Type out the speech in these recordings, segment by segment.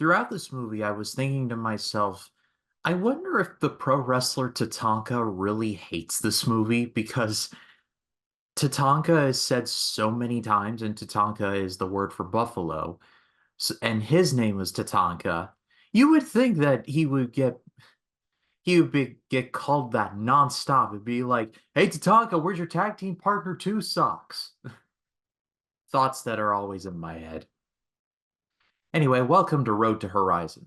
Throughout this movie, I was thinking to myself, I wonder if the pro wrestler Tatanka really hates this movie because Tatanka is said so many times, and Tatanka is the word for buffalo, and his name is Tatanka. You would think that get called that nonstop. It'd be like, "Hey Tatanka, where's your tag team partner Two Socks?" Thoughts that are always in my head. Anyway, welcome to Road to Horizon.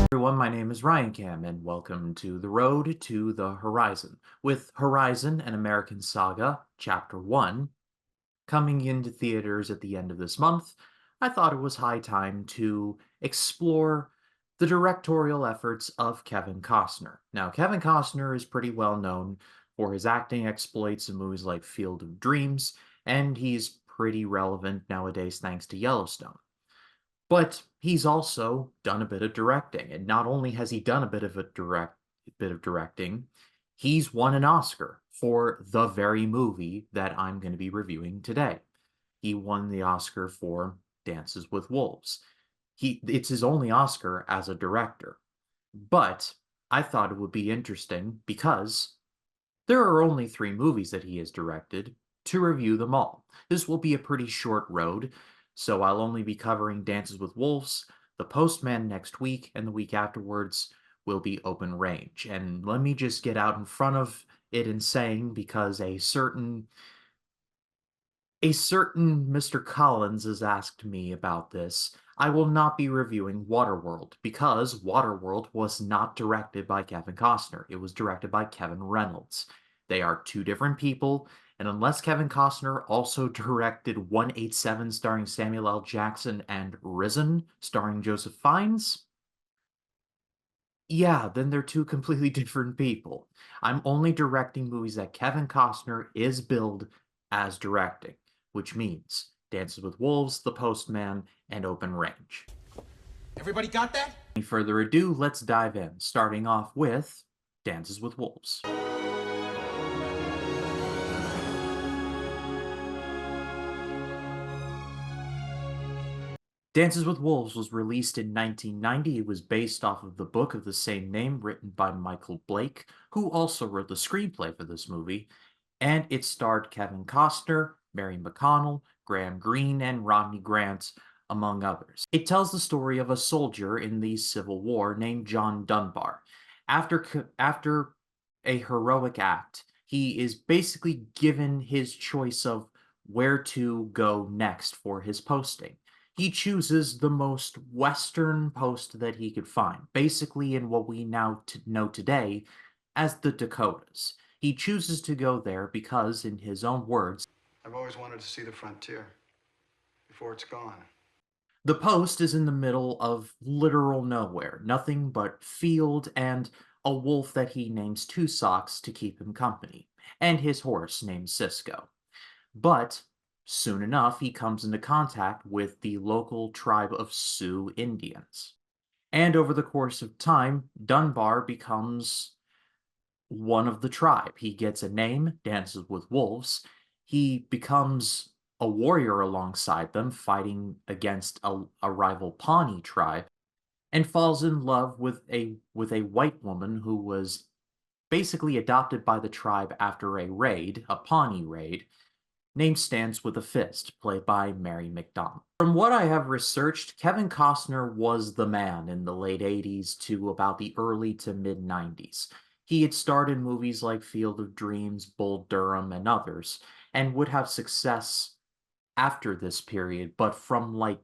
Everyone, my name is Ryan Cam, and welcome to The Road to the Horizon, with Horizon, an American Saga, Chapter 1, coming into theaters at the end of this month. I thought it was high time to explore the directorial efforts of Kevin Costner. Now, Kevin Costner is pretty well known for his acting exploits in movies like Field of Dreams, and he's pretty relevant nowadays thanks to Yellowstone. But he's also done a bit of directing, and not only has he done a bit of directing, he's won an Oscar for the very movie that I'm going to be reviewing today. He won the Oscar for Dances with Wolves. It's his only Oscar as a director. But I thought it would be interesting because there are only three movies that he has directed to review them all. This will be a pretty short road, so I'll only be covering Dances with Wolves, The Postman next week, and the week afterwards will be Open Range. And let me just get out in front of it and saying, because a certain Mr. Collins has asked me about this. I will not be reviewing Waterworld because Waterworld was not directed by Kevin Costner. It was directed by Kevin Reynolds. They are two different people, and unless Kevin Costner also directed 187 starring Samuel L. Jackson and Risen starring Joseph Fiennes, yeah, then they're two completely different people. I'm only directing movies that Kevin Costner is billed as directing, which means Dances with Wolves, The Postman, and Open Range. Everybody got that? Any further ado, let's dive in, starting off with Dances with Wolves. Dances with Wolves was released in 1990. It was based off of the book of the same name written by Michael Blake, who also wrote the screenplay for this movie, and it starred Kevin Costner, Mary McConnell, Graham Greene, and Rodney Grant, among others. It tells the story of a soldier in the Civil War named John Dunbar. After a heroic act, he is basically given his choice of where to go next for his posting. He chooses the most western post that he could find, basically in what we now know today as the Dakotas. He chooses to go there because, in his own words, I've always wanted to see the frontier before it's gone. the post is in the middle of literal nowhere, nothing but field and a wolf that he names Two Socks to keep him company, and his horse named Cisco. But soon enough, he comes into contact with the local tribe of Sioux Indians. And over the course of time, Dunbar becomes one of the tribe. He gets a name, dances with wolves. He becomes a warrior alongside them, fighting against a rival Pawnee tribe, and falls in love with a white woman who was basically adopted by the tribe after a Pawnee raid, named Stands with a Fist, played by Mary McDonnell. From what I have researched, Kevin Costner was the man in the late 80s to about the early to mid 90s. He had starred in movies like Field of Dreams, Bull Durham, and others, and would have success after this period, but from like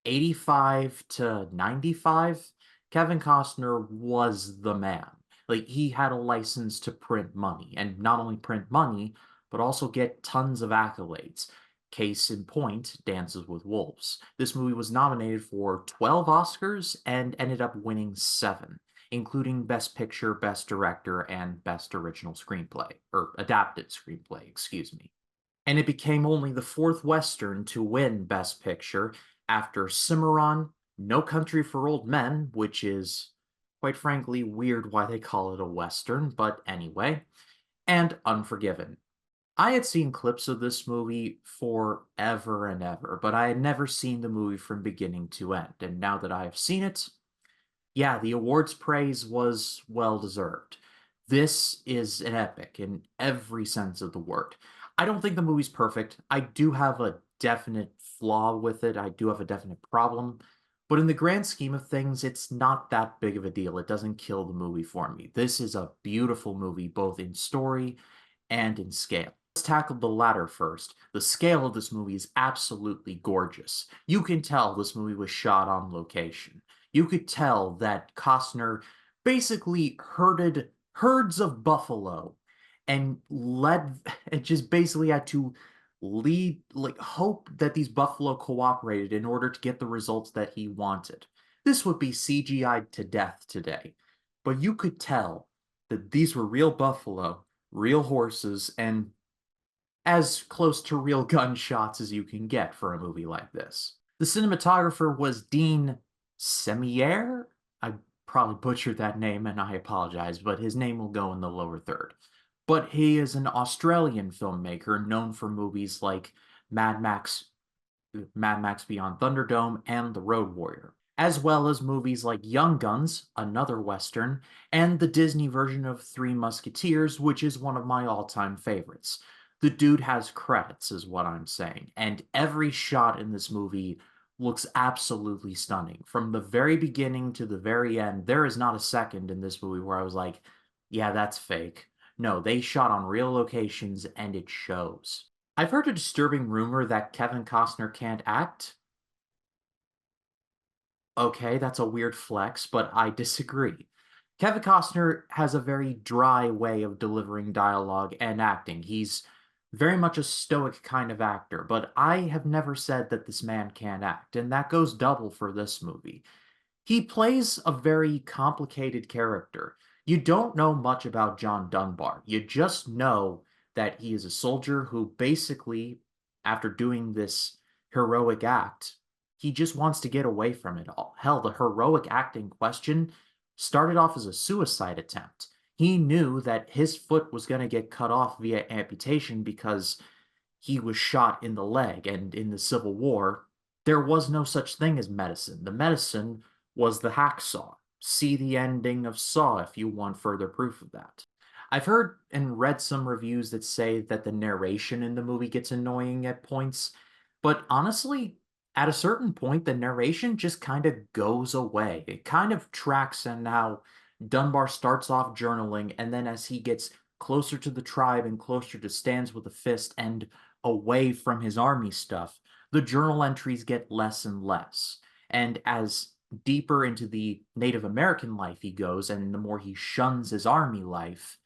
85 to 95, Kevin Costner was the man. Like, he had a license to print money, and not only print money, but also get tons of accolades. Case in point, Dances with Wolves. This movie was nominated for 12 Oscars and ended up winning 7, including Best Picture, Best Director, and Best Original Screenplay, or Adapted Screenplay, excuse me. And it became only the fourth Western to win Best Picture after Cimarron, No Country for Old Men, which is, quite frankly, weird why they call it a Western, but anyway, and Unforgiven. I had seen clips of this movie forever and ever, but I had never seen the movie from beginning to end. And now that I have seen it, yeah, the awards praise was well deserved. This is an epic in every sense of the word. I don't think the movie's perfect. I do have a definite flaw with it. I do have a definite problem. But in the grand scheme of things, it's not that big of a deal. It doesn't kill the movie for me. This is a beautiful movie, both in story and in scale. Let's tackle the latter first. The scale of this movie is absolutely gorgeous. You can tell this movie was shot on location. You could tell that Costner basically herded herds of buffalo and led and just basically had to lead like hope that these buffalo cooperated in order to get the results that he wanted. This would be CGI'd to death today, but you could tell that these were real buffalo, real horses, and as close to real gunshots as you can get for a movie like this. The cinematographer was Dean Semier. I probably butchered that name and I apologize, but his name will go in the lower third. But he is an Australian filmmaker known for movies like Mad Max, Mad Max Beyond Thunderdome, and The Road Warrior, as well as movies like Young Guns, another Western, and the Disney version of Three Musketeers, which is one of my all-time favorites. The dude has credits, is what I'm saying, and every shot in this movie looks absolutely stunning. From the very beginning to the very end, there is not a second in this movie where I was like, yeah, that's fake. No, they shot on real locations and it shows. I've heard a disturbing rumor that Kevin Costner can't act. Okay, that's a weird flex, but I disagree. Kevin Costner has a very dry way of delivering dialogue and acting. He's very much a stoic kind of actor, but I have never said that this man can't act, and that goes double for this movie. He plays a very complicated character. You don't know much about John Dunbar. You just know that he is a soldier who basically, after doing this heroic act, he just wants to get away from it all. Hell, the heroic act in question started off as a suicide attempt. He knew that his foot was going to get cut off via amputation because he was shot in the leg, and in the Civil War, there was no such thing as medicine. The medicine was the hacksaw. See the ending of Saw if you want further proof of that. I've heard and read some reviews that say that the narration in the movie gets annoying at points, but honestly, at a certain point, the narration just kind of goes away. It kind of tracks in how Dunbar starts off journaling, and then as he gets closer to the tribe and closer to Stands with a Fist and away from his army stuff, the journal entries get less and less. And as deeper into the Native American life he goes, and the more he shuns his army life,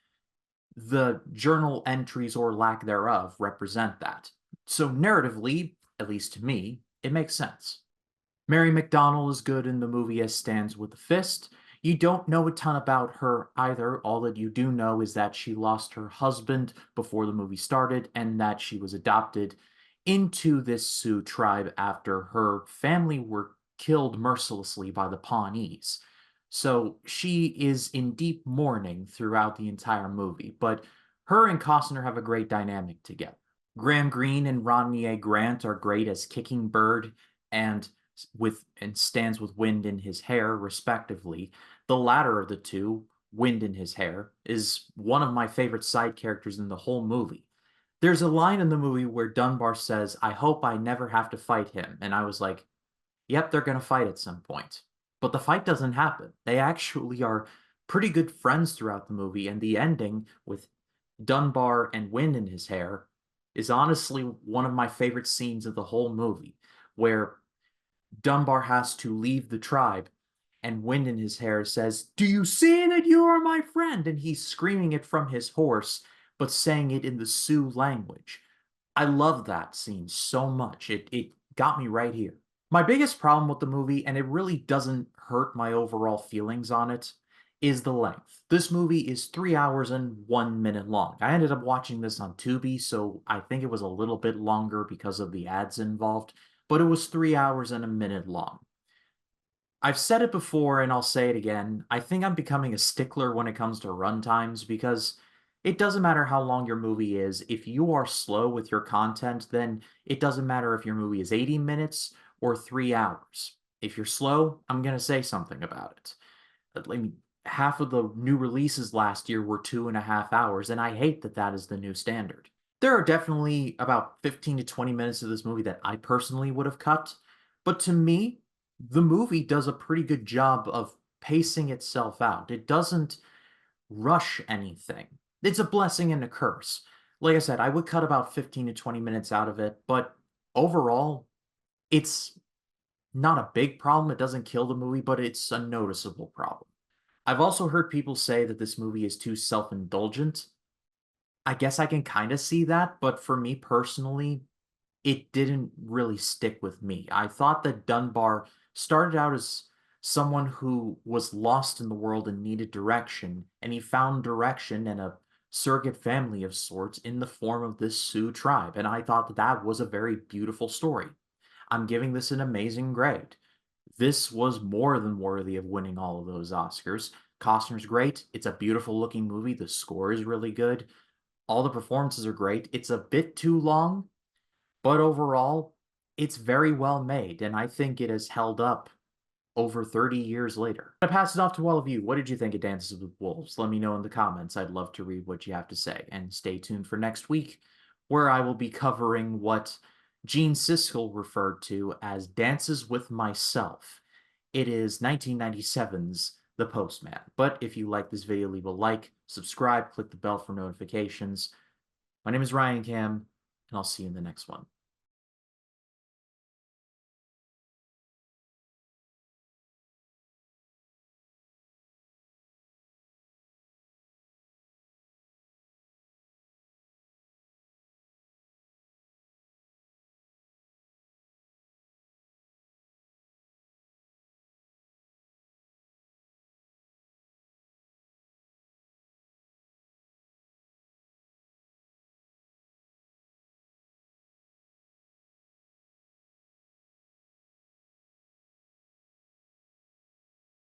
the journal entries or lack thereof represent that. So narratively, at least to me, it makes sense. Mary McDonnell is good in the movie as Stands with a Fist. You don't know a ton about her either. All that you do know is that she lost her husband before the movie started and that she was adopted into this Sioux tribe after her family were killed mercilessly by the Pawnees. So she is in deep mourning throughout the entire movie, but her and Costner have a great dynamic together. Graham Greene and Rodney A. Grant are great as Kicking Bird and Stands with Wind in His Hair, respectively. The latter of the two, Wind in His Hair, is one of my favorite side characters in the whole movie. There's a line in the movie where Dunbar says, "I hope I never have to fight him." And I was like, yep, they're going to fight at some point. But the fight doesn't happen. They actually are pretty good friends throughout the movie, and the ending with Dunbar and Wind in his hair is honestly one of my favorite scenes of the whole movie, where Dunbar has to leave the tribe, and Wind in his hair says, "Do you see that you are my friend?" And he's screaming it from his horse, but saying it in the Sioux language. I love that scene so much. It got me right here. My biggest problem with the movie, and it really doesn't hurt my overall feelings on it, is the length. This movie is 3 hours and 1 minute long. I ended up watching this on Tubi, so I think it was a little bit longer because of the ads involved, but it was 3 hours and a minute long. I've said it before and I'll say it again. I think I'm becoming a stickler when it comes to runtimes because It doesn't matter how long your movie is. If you are slow with your content, then it doesn't matter if your movie is 80 minutes or 3 hours. If you're slow, I'm going to say something about it. I mean, half of the new releases last year were 2.5 hours, and I hate that that is the new standard. There are definitely about 15 to 20 minutes of this movie that I personally would have cut, but to me, the movie does a pretty good job of pacing itself out. It doesn't rush anything. It's a blessing and a curse. Like I said, I would cut about 15 to 20 minutes out of it, but overall, it's not a big problem. It doesn't kill the movie, but it's a noticeable problem. I've also heard people say that this movie is too self-indulgent. I guess I can kind of see that, but for me personally, it didn't really stick with me. I thought that Dunbar started out as someone who was lost in the world and needed direction, and he found direction in a surrogate family of sorts in the form of this Sioux tribe, and I thought that that was a very beautiful story. I'm giving this an amazing grade. This was more than worthy of winning all of those Oscars. Costner's great. It's a beautiful looking movie. The score is really good. All the performances are great. It's a bit too long, but overall, it's very well made, and I think it has held up over 30 years later. I pass it off to all of you. What did you think of Dances with Wolves? Let me know in the comments. I'd love to read what you have to say. And stay tuned for next week, where I will be covering what Gene Siskel referred to as Dances with Myself. It is 1997's The Postman. But if you like this video, leave a like, subscribe, click the bell for notifications. My name is Ryan Cam, and I'll see you in the next one.